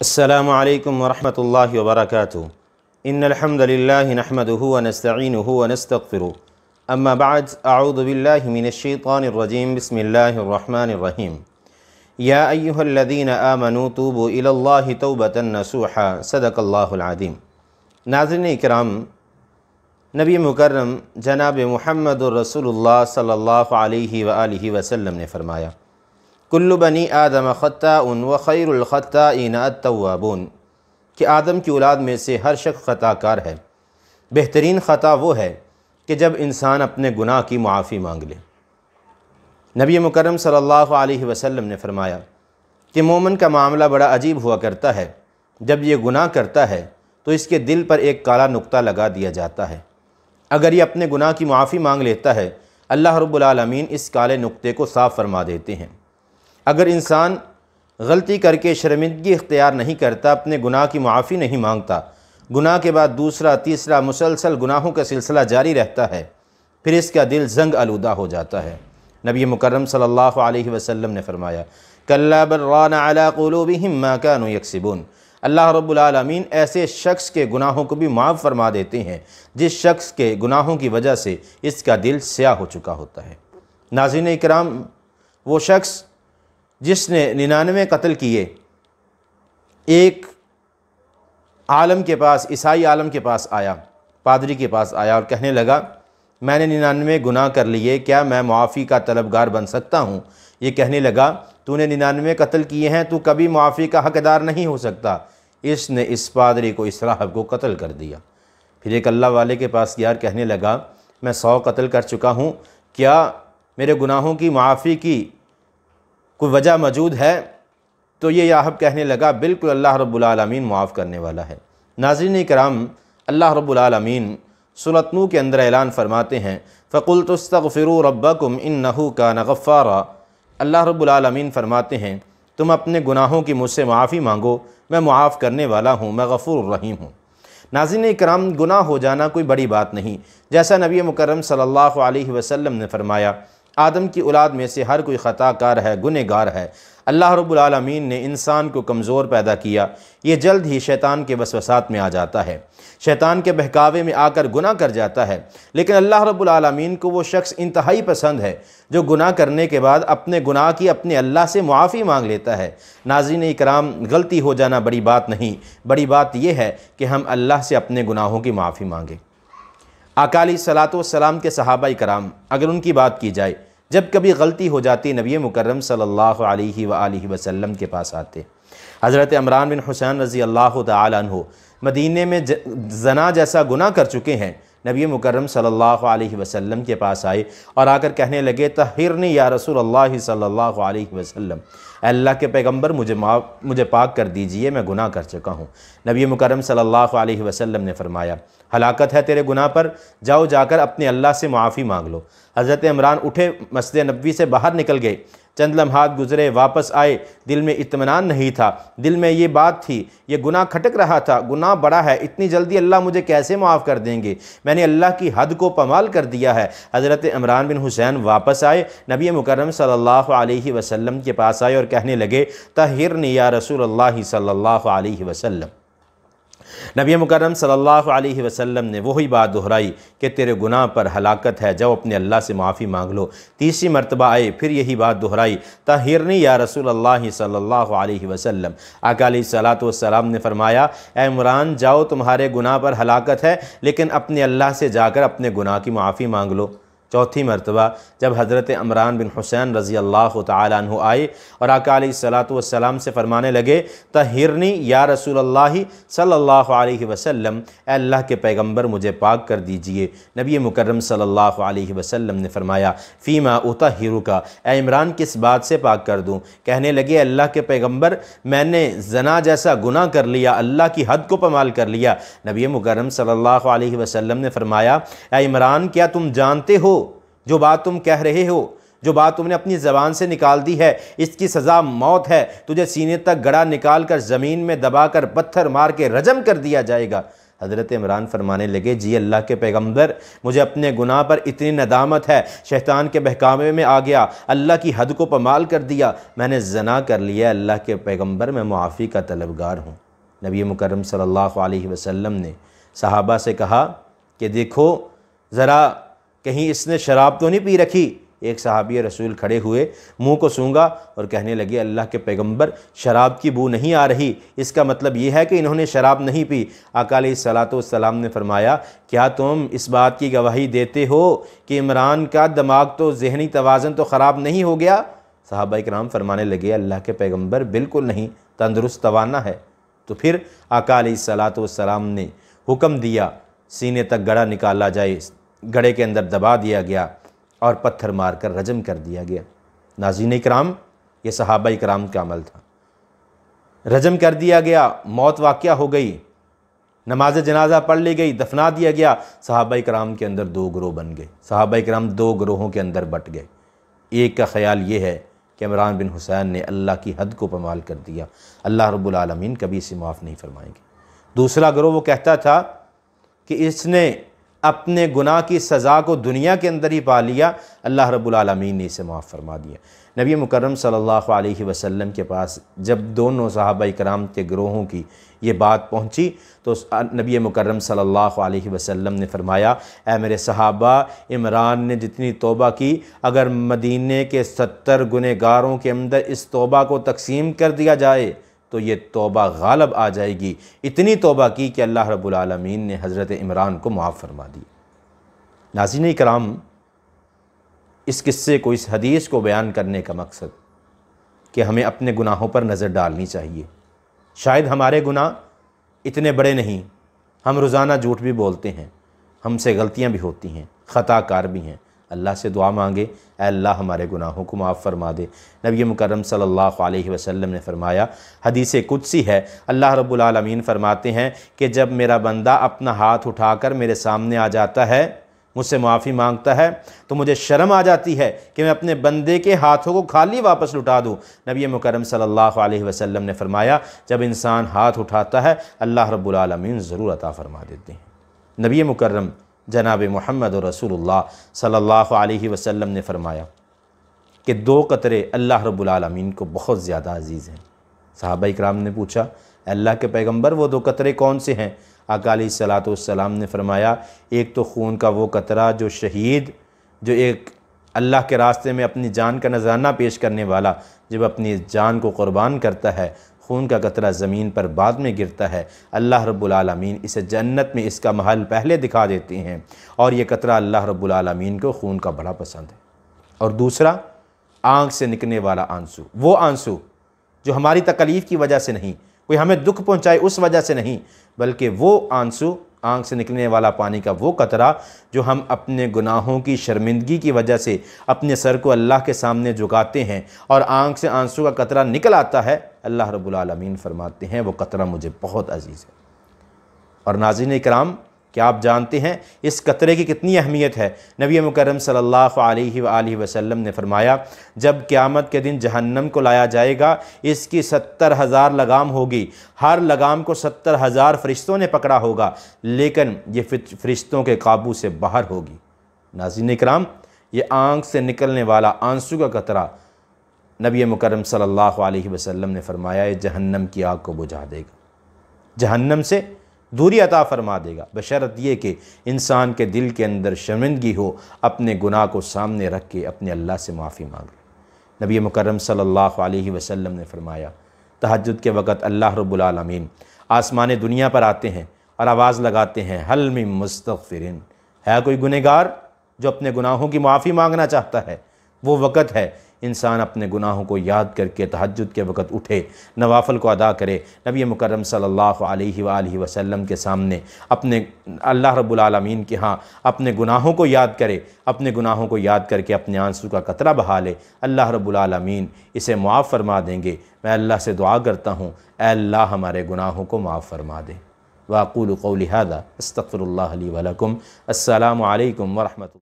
السلام علیکم ورحمۃ اللہ وبرکاتہ ان الحمد للہ نحمده ونستعینه ونستغفره اما بعد اعوذ باللہ من الشیطان الرجیم بسم اللہ الرحمن الرحیم یا ایہا الذین آمنوا توبوا الی اللہ توبۃ نصوحا صدق اللہ العظیم۔ ناظرین اکرام، نبی مکرم جناب محمد رسول اللہ صلی اللہ علیہ وآلہ وسلم نے فرمایا، کل بنی آدم خطاء وخیر الخطائین التوابون، کہ آدم کی اولاد میں سے ہر شخص خطا کار ہے، بہترین خطا وہ ہے کہ جب انسان اپنے گناہ کی معافی مانگ لے۔ نبی مکرم صلی اللہ علیہ وسلم نے فرمایا کہ مومن کا معاملہ بڑا عجیب ہوا کرتا ہے، جب یہ گناہ کرتا ہے تو اس کے دل پر ایک کالا نقطہ لگا دیا جاتا ہے۔ اگر یہ اپنے گناہ کی معافی مانگ لیتا ہے، اللہ رب العالمین اس کالے نقطے کو صاف فرما دیتے ہیں۔ اگر انسان غلطی کر کے شرمندگی اختیار نہیں کرتا، اپنے گناہ کی معافی نہیں مانگتا، گناہ کے بعد دوسرا تیسرا مسلسل گناہوں کا سلسلہ جاری رہتا ہے، پھر اس کا دل زنگ آلودہ ہو جاتا ہے۔ نبی مکرم صلی اللہ علیہ وسلم نے فرمایا، کلا بل ران علی قلوبہم ما کانوا یکسبون، اللہ رب العالمین ایسے شخص کے گناہوں کو بھی معاف فرما دیتے ہیں جس شخص کے گناہوں کی وجہ سے اس کا دل سیاہ ہو چکا ہوتا ہے۔ ناظرین اکرام، وہ شخص جس نے 99 قتل کیے، ایک عالم کے پاس، عیسائی عالم کے پاس آیا، پادری کے پاس آیا اور کہنے لگا، میں نے 99 گناہ کر لیے، کیا میں معافی کا طلبگار بن سکتا ہوں؟ یہ کہنے لگا، تو نے 99 قتل کیے ہیں، تو کبھی معافی کا حقدار نہیں ہو سکتا۔ اس نے اس پادری کو، اس راہب کو قتل کر دیا۔ پھر ایک اللہ والے کے پاس گیا، کہنے لگا، میں 100 قتل کر چکا ہوں، کیا میرے گناہوں کی معافی کی کوئی وجہ موجود ہے؟ تو یہ راہب کہنے لگا، بالکل اللہ رب العالمین معاف کرنے والا ہے۔ ناظرین کرام، اللہ رب العالمین سورۃ نوح کے اندر اعلان فرماتے ہیں، فَقُلْتُ اسْتَغْفِرُوا رَبَّكُمْ إِنَّهُ كَانَ غَفَّارًا، اللہ رب العالمین فرماتے ہیں، تم اپنے گناہوں کی مجھ سے معافی مانگو، میں معاف کرنے والا ہوں، میں غفور الرحیم ہوں۔ ناظرین اکرام، گناہ ہو جانا کوئی بڑی بات نہیں، جیسا نبی مکرم صلی اللہ علیہ وسلم نے فرمایا، آدم کی اولاد میں سے ہر کوئی خطا کار ہے، گنہگار ہے۔ اللہ رب العالمین نے انسان کو کمزور پیدا کیا، یہ جلد ہی شیطان کے وسوسات میں آ جاتا ہے، شیطان کے بہکاوے میں آ کر گناہ کر جاتا ہے، لیکن اللہ رب العالمین کو وہ شخص انتہائی پسند ہے جو گناہ کرنے کے بعد اپنے گناہ کی اپنے اللہ سے معافی مانگ لیتا ہے۔ ناظرین اکرام، غلطی ہو جانا بڑی بات نہیں، بڑی بات یہ ہے کہ ہم اللہ سے اپنے گناہوں کی معافی مانگیں۔ آقا علیہ الصلوۃ والسلام کے صحابہ کرام، اگر ان کی بات کی جائے، جب کبھی غلطی ہو جاتی نبی مکرم صلی اللہ علیہ وآلہ وسلم کے پاس آتے۔ حضرت عمران بن حسین رضی اللہ تعالیٰ عنہ مدینے میں زنا جیسا گناہ کر چکے ہیں، نبی مکرم صلی اللہ علیہ وسلم کے پاس آئے اور آ کر کہنے لگے، طہرنی یا رسول اللہ صلی اللہ علیہ وسلم، اے اللہ کے پیغمبر مجھے پاک کر دیجئے، میں گناہ کر چکا ہوں۔ نبی مکرم صلی اللہ علیہ وسلم نے فرمایا، ہلاکت ہے تیرے گناہ پر، جاؤ جا کر اپنے اللہ سے معافی مانگ لو۔ حضرت عمران اٹھے، مسجد نبوی سے باہر نکل گئے، چند لمحات گزرے، واپس آئے، دل میں اطمینان نہیں تھا، دل میں یہ بات تھی، یہ گناہ کھٹک رہا تھا، گناہ بڑا ہے، اتنی جلدی اللہ مجھے کیسے معاف کر دیں گے، میں نے اللہ کی حد کو پامال کر دیا ہے۔ حضرت عمران بن حسین واپس آئے، نبی مکرم صلی اللہ علیہ وسلم کے پاس آئے اور کہنے لگے، طہرنی یا رسول اللہ صلی اللہ علیہ وسلم۔ نبی مکرم صلی اللہ علیہ وسلم نے وہی بات دہرائی کہ تیرے گناہ پر ہلاکت ہے، جاؤ اپنے اللہ سے معافی مانگ لو۔ تیسری مرتبہ آئے، پھر یہی بات دہرائی، طہرنی یا رسول اللہ صلی اللہ علیہ وسلم۔ آقا علیہ الصلوۃ والسلام نے فرمایا، اے عمران، جاؤ تمہارے گناہ پر ہلاکت ہے، لیکن اپنے اللہ سے جا کر اپنے گناہ کی معافی مانگ لو۔ چوتھی مرتبہ جب حضرت عمران بن حسین رضی اللہ تعالیٰ عنہ آئے اور آقا علیہ الصلوۃ والسلام سے فرمانے لگے، طہرنی یا رسول اللہ صلی اللہ علیہ وسلم، اے اللہ کے پیغمبر مجھے پاک کر دیجئے۔ نبی مکرم صلی اللہ علیہ وسلم نے فرمایا، فیما اطہرک، اے عمران کس بات سے پاک کر دوں؟ کہنے لگے، اللہ کے پیغمبر، میں نے زنا جیسا گناہ کر لیا، اللہ کی حد کو پامال کر لیا۔ نبی مکرم صلی اللہ علیہ وسلم نے فرمایا، اے عمران، کیا تم جانتے ہو جو بات تم کہہ رہے ہو، جو بات تم نے اپنی زبان سے نکال دی ہے، اس کی سزا موت ہے، تجھے سینے تک گڑا نکال کر زمین میں دبا کر پتھر مار کے رجم کر دیا جائے گا۔ حضرت عمران فرمانے لگے جی اللہ کے پیغمبر مجھے اپنے گناہ پر اتنی ندامت ہے، شیطان کے بہکاوے میں آ گیا، اللہ کی حد کو پامال کر دیا، میں نے زنا کر لیا، اللہ کے پیغمبر میں معافی کا طلبگار ہوں۔ نبی مکرم صلی اللہ علیہ وسلم نے صحابہ سے کہا کہ دیکھو ذرا کہیں اس نے شراب تو نہیں پی رکھی؟ ایک صحابی رسول کھڑے ہوئے، منہ کو سونگا اور کہنے لگے اللہ کے پیغمبر شراب کی بو نہیں آ رہی، اس کا مطلب یہ ہے کہ انہوں نے شراب نہیں پی۔ آقا علیہ السلام نے فرمایا کیا تم اس بات کی گواہی دیتے ہو کہ عمران کا دماغ تو ذہنی توازن تو خراب نہیں ہو گیا؟ صحابہ کرام فرمانے لگے اللہ کے پیغمبر بالکل نہیں، تندرست توانا ہے۔ تو پھر آقا علیہ السلام نے حکم دیا سینے تک گڑھا نکالا جائے، گڑھے کے اندر دبا دیا گیا اور پتھر مار کر رجم کر دیا گیا۔ ناظرین کرام یہ صحابہ کرام کا عمل تھا، رجم کر دیا گیا، موت واقعہ ہو گئی، نماز جنازہ پڑھ لی گئی، دفنا دیا گیا۔ صحابہ کرام کے اندر دو گروہ بن گئے، صحابہ کرام دو گروہوں کے اندر بٹ گئے۔ ایک کا خیال یہ ہے کہ عمران بن حسین نے اللہ کی حد کو پامال کر دیا، اللہ رب العالمین کبھی اسے معاف نہیں فرمائیں گے۔ دوسرا گروہ وہ کہتا تھا کہ اس نے اپنے گناہ کی سزا کو دنیا کے اندر ہی پا لیا، اللہ رب العالمین نے اسے معاف فرما دیا۔ نبی مکرم صلی اللہ علیہ وسلم کے پاس جب دونوں صحابہ کرام کے گروہوں کی یہ بات پہنچی تو نبی مکرم صلی اللہ علیہ وسلم نے فرمایا اے میرے صحابہ، عمران نے جتنی توبہ کی اگر مدینے کے 70 گنہگاروں کے اندر اس توبہ کو تقسیم کر دیا جائے تو یہ توبہ غالب آ جائے گی۔ اتنی توبہ کی کہ اللہ رب العالمین نے حضرت عمران کو معاف فرما دی۔ ناظرین کرام اس قصے کو، اس حدیث کو بیان کرنے کا مقصد کہ ہمیں اپنے گناہوں پر نظر ڈالنی چاہیے۔ شاید ہمارے گناہ اتنے بڑے نہیں، ہم روزانہ جھوٹ بھی بولتے ہیں، ہم سے غلطیاں بھی ہوتی ہیں، خطا کار بھی ہیں۔ اللہ سے دعا مانگے اے اللہ ہمارے گناہوں کو معاف فرما دے۔ نبی مکرم صلی اللہ علیہ وسلم نے فرمایا، حدیث قدسی ہے، اللہ رب العالمین فرماتے ہیں کہ جب میرا بندہ اپنا ہاتھ اٹھا کر میرے سامنے آ جاتا ہے، مجھ سے معافی مانگتا ہے تو مجھے شرم آ جاتی ہے کہ میں اپنے بندے کے ہاتھوں کو خالی واپس لٹا دوں۔ نبی مکرم صلی اللہ علیہ وسلم نے فرمایا جب انسان ہاتھ اٹھاتا ہے اللہ رب العالمین ضرور عطا فرما دیتے ہیں۔ نبی مکرم جناب محمد رسول اللہ صلی اللہ علیہ وسلم نے فرمایا کہ 2 قطرے اللہ رب العالمین کو بہت زیادہ عزیز ہیں۔ صحابہ اکرام نے پوچھا اے اللہ کے پیغمبر وہ 2 قطرے کون سے ہیں؟ آقا علیہ السلام نے فرمایا ایک تو خون کا وہ قطرہ جو شہید، جو ایک اللہ کے راستے میں اپنی جان کا نذرانہ پیش کرنے والا جب اپنی جان کو قربان کرتا ہے، خون کا قطرہ زمین پر بعد میں گرتا ہے، اللہ رب العالمین اسے جنت میں اس کا محل پہلے دکھا دیتے ہیں، اور یہ قطرہ اللہ رب العالمین کو خون کا بڑا پسند ہے۔ اور دوسرا آنکھ سے نکلنے والا آنسو، وہ آنسو جو ہماری تکلیف کی وجہ سے نہیں، کوئی ہمیں دکھ پہنچائے اس وجہ سے نہیں، بلکہ وہ آنسو، آنکھ سے نکلنے والا پانی کا وہ قطرہ جو ہم اپنے گناہوں کی شرمندگی کی وجہ سے اپنے سر کو اللہ کے سامنے جھکاتے ہیں اور آنکھ سے آنسو کا قطرہ نکل آتا ہے، اللہ رب العالمین فرماتے ہیں وہ قطرہ مجھے بہت عزیز ہے۔ اور ناظرین کرام کیا آپ جانتے ہیں اس قطرے کی کتنی اہمیت ہے؟ نبی مکرم صلی اللہ علیہ وآلہ وسلم نے فرمایا جب قیامت کے دن جہنم کو لایا جائے گا اس کی 70,000 لگام ہوگی، ہر لگام کو 70,000 فرشتوں نے پکڑا ہوگا، لیکن یہ فرشتوں کے قابو سے باہر ہوگی۔ ناظرین کرام یہ آنکھ سے نکلنے والا آنسو کا قطرہ نبی مکرم صلی اللہ علیہ وسلم نے فرمایا یہ جہنم کی آگ کو بجھا دے گا، جہنم سے دوری عطا فرما دے گا، بشرط یہ کہ انسان کے دل کے اندر شرمندگی ہو، اپنے گناہ کو سامنے رکھ کے اپنے اللہ سے معافی مانگ لے۔ نبی مکرم صلی اللہ علیہ وسلم نے فرمایا تہجد کے وقت اللہ رب العالمین آسمان دنیا پر آتے ہیں اور آواز لگاتے ہیں حل من مستغفرین، ہے کوئی گنہگار جو اپنے گناہوں کی معافی مانگنا چاہتا ہے؟ وہ وقت ہے انسان اپنے گناہوں کو یاد کر کے تہجد کے وقت اٹھے، نوافل کو ادا کرے، نبی مکرم صلی اللہ علیہ وآلہ وسلم کے سامنے اپنے اللہ رب العالمین کے ہاں اپنے گناہوں کو یاد کرے، اپنے گناہوں کو یاد کر کے اپنے آنسو کا قطرہ بہا لے، اللہ رب العالمین اسے معاف فرما دیں گے۔ میں اللہ سے دعا کرتا ہوں اے اللہ ہمارے گناہوں کو معاف فرما دے۔ وَأَقُولُ قَوْلِي هَذَا أَسْتَغْفِرُ اللَّهَ لِي وَلَكُمْ۔ السلام علیکم ورحمۃ اللہ۔